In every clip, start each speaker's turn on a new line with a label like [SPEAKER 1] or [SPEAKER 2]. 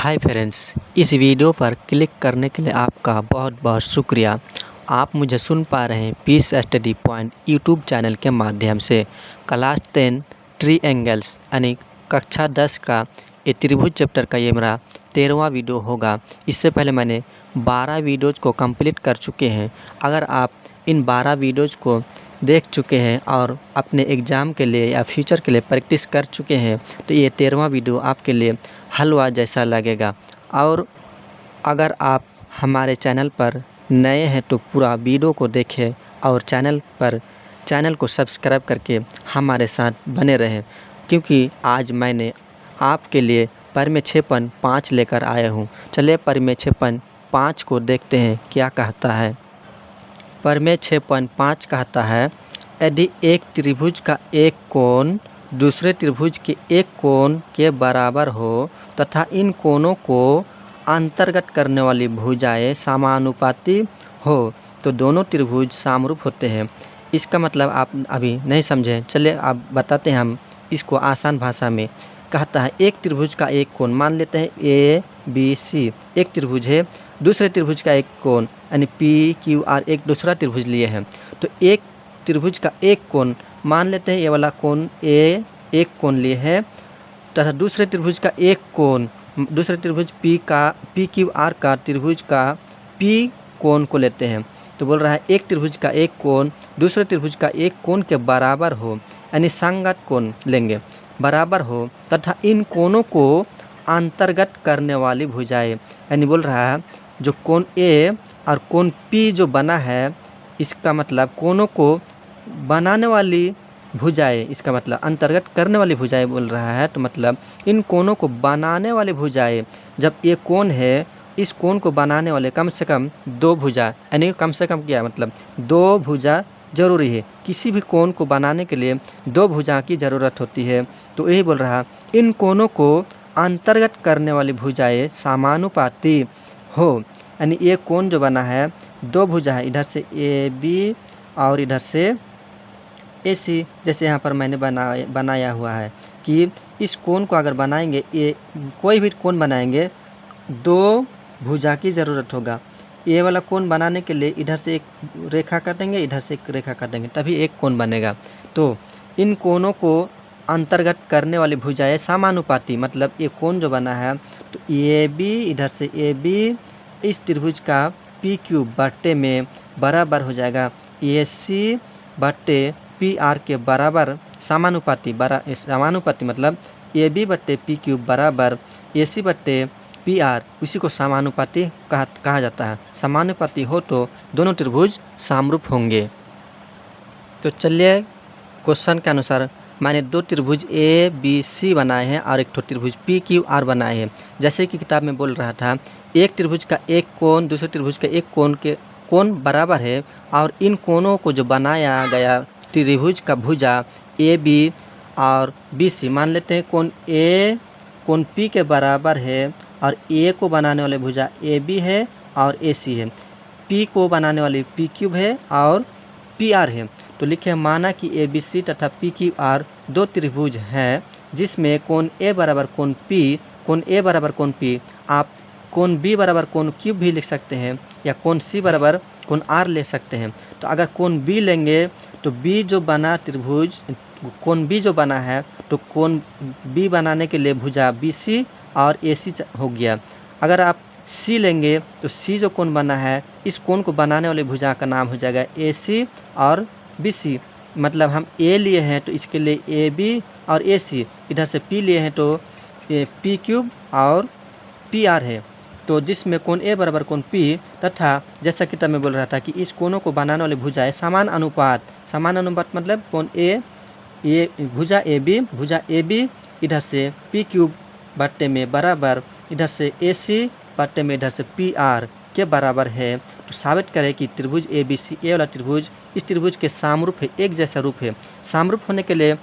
[SPEAKER 1] Hi friends, इस video पर click करने के लिए आपका बहुत बहुत शुक्रिया। आप मुझे सुन पा रहे हैं Peace Study Point YouTube channel के माध्यम से। क्लास 10 ट्री एंगल्स यानी कक्षा 10 का ये त्रिभुज चैप्टर का ये मेरा 13वां वीडियो होगा। इससे पहले मैंने 12 वीडियोज़ को कंप्लीट कर चुके हैं। अगर आप इन 12 वीडियोज़ को देख चुके हैं और अपने एग्ज़ाम के लिए या फ्यूचर के लिए प्रैक्टिस कर चुके हैं तो ये 13वां वीडियो आपके लिए हलवा जैसा लगेगा। और अगर आप हमारे चैनल पर नए हैं तो पूरा वीडियो को देखें और चैनल को सब्सक्राइब करके हमारे साथ बने रहें, क्योंकि आज मैंने आपके लिए परिमेय 5 लेकर आया हूँ। चलिए परिमेय 5 को देखते हैं क्या कहता है। परिमेय 5 कहता है, यदि एक त्रिभुज का एक कोण दूसरे त्रिभुज के एक कोण के बराबर हो तथा इन कोणों को अंतर्गत करने वाली भुजाएं समानुपाती हो तो दोनों त्रिभुज समरूप होते हैं। इसका मतलब आप अभी नहीं समझे, चलिए आप बताते हैं हम इसको आसान भाषा में। कहता है एक त्रिभुज का एक कोण, मान लेते हैं ABC एक त्रिभुज है, दूसरे त्रिभुज का एक कोण यानी PQR एक दूसरा त्रिभुज लिए हैं। तो एक त्रिभुज का एक कोण मान लेते हैं, ये वाला कोण A एक कोण लिए है तथा दूसरे त्रिभुज का एक कोण, दूसरे त्रिभुज PQR का त्रिभुज का P कोण को लेते हैं। तो बोल रहा है एक त्रिभुज का एक कोण दूसरे त्रिभुज का एक कोण के बराबर हो, यानी संगत कोण लेंगे, बराबर हो तथा इन कोणों को अंतर्गत करने वाली भुजाएं, यानी बोल रहा है जो कोण A और कोण P जो बना है, इसका मतलब कोणों को बनाने वाली भुजाएं, इसका मतलब अंतर्गत करने वाली भुजाएं बोल रहा है। तो मतलब इन कोणों को बनाने वाली भुजाएं, जब ये कोण है इस कोण को बनाने वाले कम से कम दो भुजा, यानी कम से कम क्या मतलब दो भुजा जरूरी है। किसी भी कोण को बनाने के लिए दो भुजा की ज़रूरत होती है। तो यही बोल रहा इन कोणों को अंतर्गत करने वाली भुजाएं समानुपाती हो, यानी ये कोण जो बना है दो भुजा है, इधर से AB और इधर से AC, जैसे यहाँ पर मैंने बनाया हुआ है कि इस कोण को अगर बनाएंगे, ये कोई भी कोण बनाएंगे दो भुजा की ज़रूरत होगा। ये वाला कोण बनाने के लिए इधर से एक रेखा काटेंगे, इधर से एक रेखा काटेंगे, तभी एक कोण बनेगा। तो इन कोणों को अंतर्गत करने वाली भुजाएं समानुपाती, मतलब ये कोण जो बना है तो AB इधर से AB इस त्रिभुज का PQ बट्टे में बराबर हो जाएगा AC बट्टे PR के बराबर समानुपाती। समानुपाती मतलब AB बट्टे PQ बराबर AC बट्टे PR, उसी को समानुपाती कहा जाता है। समानुपाती हो तो दोनों त्रिभुज समरूप होंगे। तो चलिए क्वेश्चन के अनुसार मैंने दो त्रिभुज ABC बनाए हैं और एक त्रिभुज PQR बनाए हैं। जैसे कि किताब में बोल रहा था एक त्रिभुज का एक कोण दूसरे त्रिभुज के एक कोण के कोण बराबर है और इन कोणों को जो बनाया गया त्रिभुज का भुजा AB और BC, मान लेते हैं कोण A कोण P के बराबर है और A को बनाने वाले भुजा AB है और AC है, P को बनाने वाली PQ है और PR है। तो लिखे माना कि ABC तथा PQR दो त्रिभुज हैं जिसमें कोण A बराबर कोण P, कोण A बराबर कोण P, आप कोण B बराबर कोण Q भी लिख सकते हैं या कोण C बराबर कोण R ले सकते हैं। तो अगर कोण B लेंगे तो B जो बना त्रिभुज, कोण B जो बना है तो कोण B बनाने के लिए भुजा BC और AC हो गया। अगर आप C लेंगे तो C जो कोण बना है इस कोण को बनाने वाली भुजा का नाम हो जाएगा AC और BC। मतलब हम A लिए हैं तो इसके लिए AB और AC, इधर से P लिए हैं तो PQ और PR है। तो जिसमें कोण A बराबर कोण P तथा जैसा किताब में बोल रहा था कि इस कोणों को बनाने वाली भुजाएं समान अनुपात मतलब कोण A ये भुजा AB इधर से PQ बट्टे में बराबर इधर से AC बट्टे में इधर से PR के बराबर है। तो साबित करें कि त्रिभुज ABC ये वाला त्रिभुज इस त्रिभुज के समरूप है, एक जैसा रूप है। समरूप होने के लिए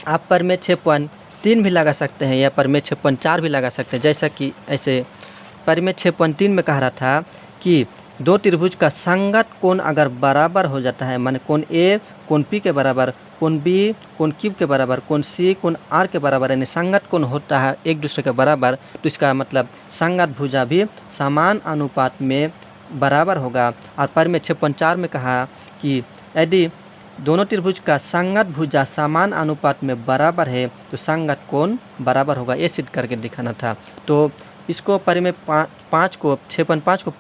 [SPEAKER 1] आप परिमेय 6.3 भी लगा सकते हैं या परिमेय 6.4 भी लगा सकते हैं। जैसा कि ऐसे परिमेय 6.3 में कह रहा था कि दो त्रिभुज का संगत कोण अगर बराबर हो जाता है, माने कोण ए कोण पी के बराबर, कोण बी कोण क्यू के बराबर, कोण सी कोण आर के बराबर, यानी संगत कोण होता है एक दूसरे के बराबर, तो इसका मतलब संगत भुजा भी समान अनुपात में बराबर होगा। और परिमेय 6.4 में कहा कि यदि दोनों त्रिभुज का संगत भुजा समान अनुपात में बराबर है तो संगत कोण बराबर होगा, ये सिद्ध करके दिखाना था। तो इसको परिमेय 6.5 को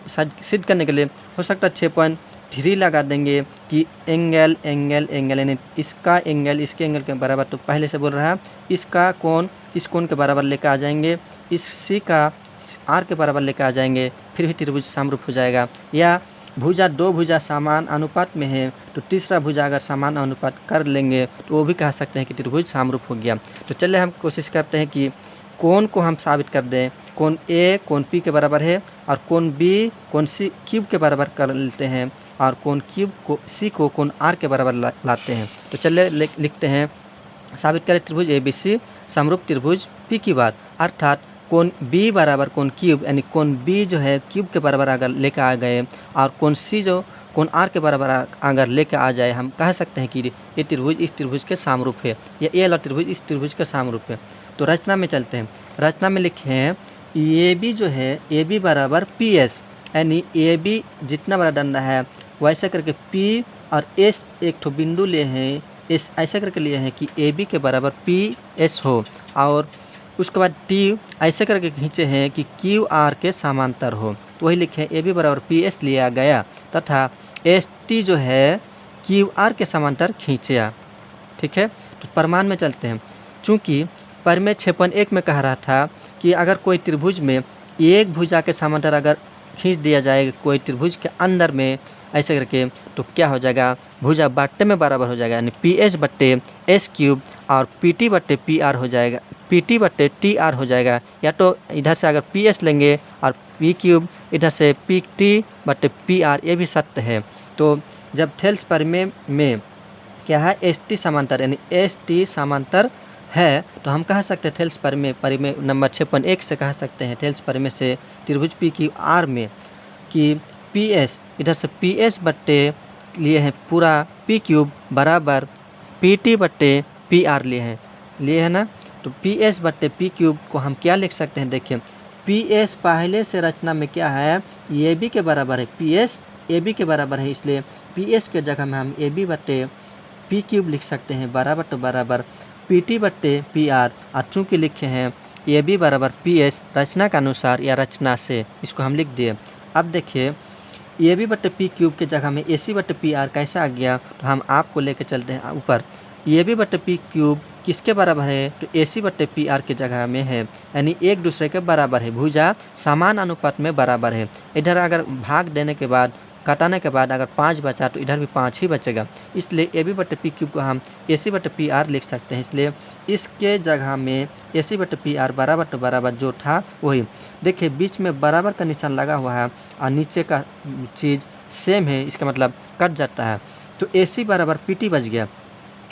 [SPEAKER 1] सिद्ध करने के लिए हो सकता है 6.3 लगा देंगे कि एंगल एंगल एंगल, यानी इसका एंगल इसके एंगल के बराबर, तो पहले से बोल रहा है इसका कोण इस कोण के बराबर लेकर आ जाएंगे, इस सी का आर के बराबर लेकर आ जाएंगे, फिर भी त्रिभुज समरूप हो जाएगा। या भुजा दो भुजा समान अनुपात में है तो तीसरा भुजा अगर समान अनुपात कर लेंगे तो वो भी कह सकते हैं कि त्रिभुज समरूप हो गया। तो चलिए हम कोशिश करते हैं कि कोण को हम साबित कर दें। कोण ए कोण पी के बराबर है और कोण बी कोण सी क्यूब के बराबर कर लेते हैं, और कोण क्यूब को सी को कोण आर के बराबर लाते हैं। तो चलिए लिखते हैं, साबित करें त्रिभुज ए बी सी समरूप त्रिभुज पी की बात, अर्थात कोण बी बराबर कोण क्यूब, यानी कोण बी जो है क्यूब के बराबर अगर लेकर आ गए और कोण सी जो कोण आर के बराबर अगर लेकर आ जाए, हम कह सकते हैं कि ये त्रिभुज इस त्रिभुज के समरूप है, या ये वाला त्रिभुज इस त्रिभुज के समरूप है। तो रचना में चलते हैं। रचना में लिखे हैं ए बी जो है ए बी बराबर पी एस, यानी ए बी जितना बड़ा डंडा है वैसे करके पी और एस एक ठो बिंदु लिए हैं, इस ऐसे करके लिए हैं कि ए बी के बराबर पी एस हो, और उसके बाद टी ऐसे करके खींचे हैं कि क्यू आर के समांतर हो। तो वही लिखे ए बी बराबर पी एस लिया गया तथा एस टी जो है क्यू आर के समांतर खींचा। ठीक है, तो प्रमाण में चलते हैं। चूँकि परिमेय 6.1 में कह रहा था कि अगर कोई त्रिभुज में एक भुजा के समांतर अगर खींच दिया जाए कोई त्रिभुज के अंदर में ऐसे करके, तो क्या हो जाएगा, भुजा बट्टे में बराबर हो जाएगा, यानी पी एच बट्टे एस क्यूब और पी टी बट्टे पी आर हो जाएगा, पी टी बट्टे टी आर हो जाएगा। या तो इधर से अगर पी एस लेंगे और पी क्यूब इधर से पी टी बट्टे पी आर, ये भी सत्य है। तो जब थेल्स परिमेय में क्या है एस टी समांतर, यानी एस टी समांतर है, तो हम कह सकते हैं थेल्स परिमेय नंबर 6.1 से कह सकते हैं थेल्स परिमेय से त्रिभुज पी क्यू आर में कि पी एस इधर से पी एस बट्टे लिए हैं पूरा पी क्यूब बराबर पी टी बट्टे पी आर लिए हैं ना। तो पी एस बट्टे पी क्यूब को हम क्या लिख सकते हैं, देखिए पी एस पहले से रचना में क्या है ए बी के बराबर है, पी एस ए बी के बराबर है, इसलिए पी एस के जगह में हम ए बी बट्टे पी क्यूब लिख सकते हैं बराबर तो बराबर पी टी बट्टे पी आर, और चूँकि लिखे हैं ए बी बराबर पी एस रचना के अनुसार या रचना से, इसको हम लिख दिए। अब देखिए ए बी बट्टे पी क्यूब के जगह में ए सी बट्टे पी आर कैसा आ गया, तो हम आपको लेके चलते हैं ऊपर। ए बी बट्टे पी क्यूब किसके बराबर है, तो ए सी बट्टे पी आर के जगह में है, यानी एक दूसरे के बराबर है, भुजा समान अनुपात में बराबर है। इधर अगर भाग देने के बाद घटाने के बाद अगर 5 बचा तो इधर भी 5 ही बचेगा, इसलिए ए बी बट्टे पी क्यूब को हम ए सी बट्टे पी आर लिख सकते हैं। इसलिए इसके जगह में ए सी बट्टे पी आर बराबर तो बराबर जो था वही। देखिए बीच में बराबर का निशान लगा हुआ है और नीचे का चीज़ सेम है, इसका मतलब कट जाता है। तो ए सी बराबर पी टी बच गया,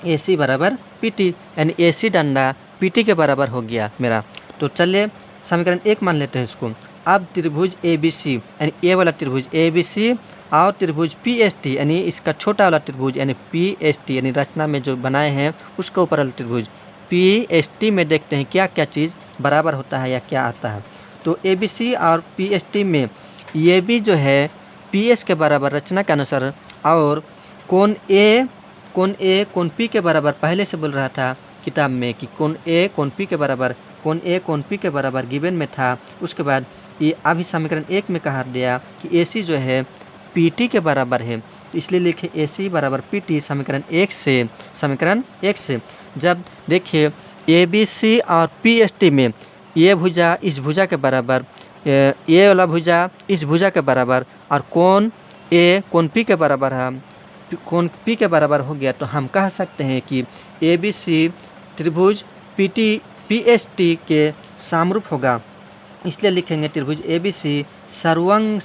[SPEAKER 1] ए सी बराबर पी टी, यानी ए सी डंडा पी टी के बराबर हो गया मेरा। तो चलिए समीकरण 1 मान लेते हैं इसको। अब त्रिभुज ए बी सी, यानी ए वाला त्रिभुज ए बी सी और त्रिभुज पी एस टी, यानी इसका छोटा वाला त्रिभुज यानी पी एस टी, यानी रचना में जो बनाए हैं उसके ऊपर वाला त्रिभुज पी एस टी में देखते हैं क्या क्या चीज़ बराबर होता है या क्या आता है। तो ए बी सी और पी एस टी में ये भी जो है पी एस के बराबर रचना के अनुसार, और कोण ए कोण पी के बराबर पहले से बोल रहा था किताब में कि कोण ए कोण पी के बराबर, कोण ए कोण पी के बराबर गिवन में था। उसके बाद ये अभी समीकरण 1 में कहा दिया कि ए सी जो है पी टी के बराबर है, तो इसलिए लिखे ए सी बराबर पी टी समीकरण 1 से। जब देखिए ए बी सी और पी एस टी में ये भुजा इस भुजा के बराबर, ये वाला भुजा इस भुजा के बराबर, और कोण ए कोण पी के बराबर है, कोण पी के बराबर हो गया, तो हम कह सकते हैं कि ए बी सी त्रिभुज P T P S T के समरूप होगा। इसलिए लिखेंगे त्रिभुज ए बी सी सर्वांग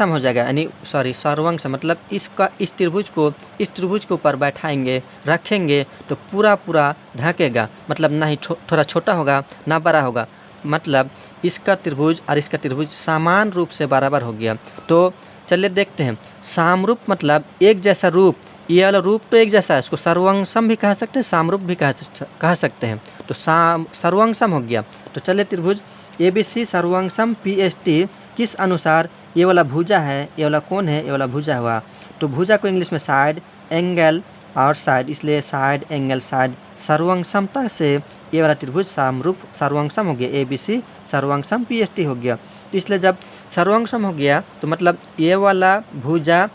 [SPEAKER 1] हो जाएगा, यानी सर्वांग सम मतलब इसका इस त्रिभुज को ऊपर बैठाएंगे रखेंगे तो पूरा ढकेगा, मतलब ना ही थोड़ा छोटा होगा ना बड़ा होगा, मतलब इसका त्रिभुज और इसका त्रिभुज समान रूप से बराबर हो गया। तो चलिए देखते हैं। सामरूप मतलब एक जैसा रूप, ये वाला रूप तो एक जैसा है, इसको सर्वांगसम भी कह सकते हैं, सामरूप भी कह सकते हैं। तो सर्वांगसम हो गया। तो चलिए त्रिभुज ABC सर्वांगसम PST किस अनुसार, ये वाला भुजा है, ये वाला कोण है, ये वाला भुजा हुआ। तो भुजा को इंग्लिश में साइड, एंगल और साइड, इसलिए साइड एंगल साइड सर्वांगसमता से ये वाला त्रिभुज सामरूप सर्वांगसम हो गया। ABC सर्वांगसम PST हो गया। तो इसलिए जब सर्वांगसम हो गया तो मतलब ये वाला भुजा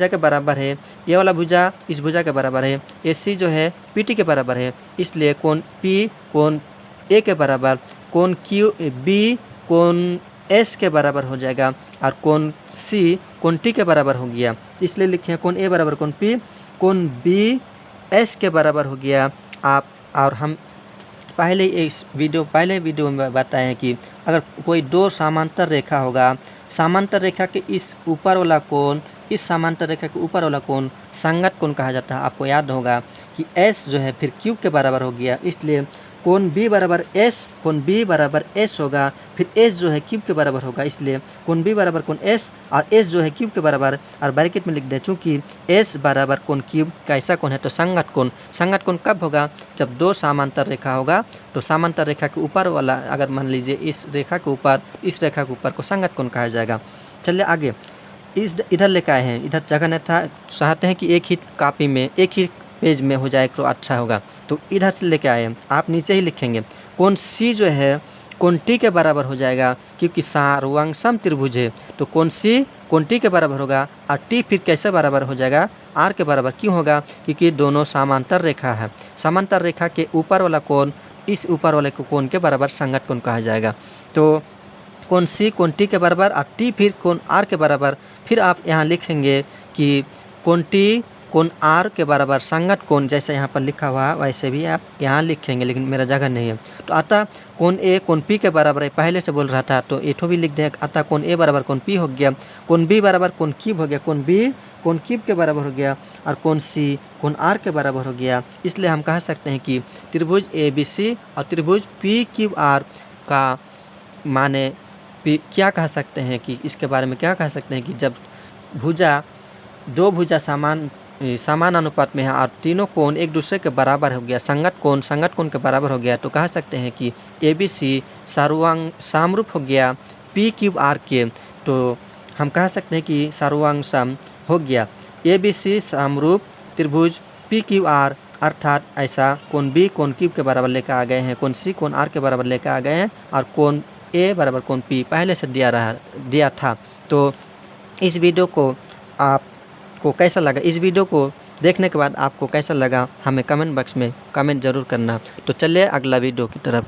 [SPEAKER 1] के बराबर है, ये वाला भुजा इस भुजा के बराबर है, AC जो है PT के बराबर है। इसलिए कोण P कोण A के बराबर, कोण QB कोण S के बराबर हो जाएगा और कोण C कोण T के बराबर हो गया। इसलिए लिखे कोण A बराबर कोण P, कोण B S के बराबर हो गया। और हम पहले वीडियो में बताए हैं कि अगर कोई दो समांतर रेखा होगा, समांतर रेखा के इस ऊपर वाला कोण, इस समांतर रेखा के ऊपर वाला कोण संगत कोण कहा जाता है। आपको याद होगा कि S जो है फिर क्यूब के बराबर हो गया, इसलिए कोण B बराबर S होगा, फिर S जो है क्यूब के बराबर होगा, इसलिए कोण B बराबर कोण S और S जो है क्यूब के बराबर, और ब्रैकेट में लिख दें चूँकि S बराबर कोण क्यूब कैसा कोण है तो संगत कोण। संगत कोण कब होगा, जब दो समांतर रेखा होगा। तो समांतर रेखा के ऊपर वाला अगर मान लीजिए इस रेखा के ऊपर, इस रेखा के ऊपर को संगत कोण कहा जाएगा। चलिए आगे इधर लेकर आए हैं, इधर जगह नहीं था, चाहते हैं कि एक ही कॉपी में एक ही पेज में हो जाए तो अच्छा होगा। तो इधर से लेके आए, आप नीचे ही लिखेंगे कोण C जो है कोण T के बराबर हो जाएगा, क्योंकि सर्वांगसम त्रिभुज है। तो कोण C कोण T के बराबर होगा और T फिर कैसे बराबर हो जाएगा, R के बराबर। क्यों होगा, क्योंकि दोनों समांतर रेखा है। समांतर रेखा के ऊपर वाला कोण इस ऊपर वाले कोण के बराबर संगत कोण कहा जाएगा। तो कोण C कोण T के बराबर और T फिर कोण R के बराबर। फिर आप यहाँ लिखेंगे कि कोण T कोण R के बराबर संगत कोण, जैसे यहाँ पर लिखा हुआ वैसे भी आप यहाँ लिखेंगे, लेकिन मेरा जगह नहीं है। तो अतः कोण A कोण P के बराबर है, पहले से बोल रहा था तो एठो भी लिख दें। अतः कोण A बराबर कोण P हो गया, कोण B बराबर कोण क्यूब हो गया, कोण B कोण क्यूब के बराबर हो गया और कोण C कोण R के बराबर हो गया। इसलिए हम कह सकते हैं कि त्रिभुज ABC और त्रिभुज PQR का माने क्या कह सकते हैं कि इसके बारे में क्या कह सकते हैं कि जब दो भुजा समान अनुपात में है और तीनों कोण एक दूसरे के बराबर हो गया, संगत कोण के बराबर हो गया, तो कह सकते हैं कि ABC सामरूप हो गया PQR के। तो हम कह सकते हैं कि सर्वांगसम हो गया ABC सामरूप त्रिभुज PQR, अर्थात ऐसा कोण B कोण क्यूब के बराबर लेकर आ गए हैं, कोण C कोण R के बराबर लेकर आ गए हैं और कोण A बराबर कोण P पहले से दिया था। तो इस वीडियो को आपको कैसा लगा, इस वीडियो को देखने के बाद आपको कैसा लगा हमें कमेंट बॉक्स में कमेंट ज़रूर करना। तो चलिए अगला वीडियो की तरफ।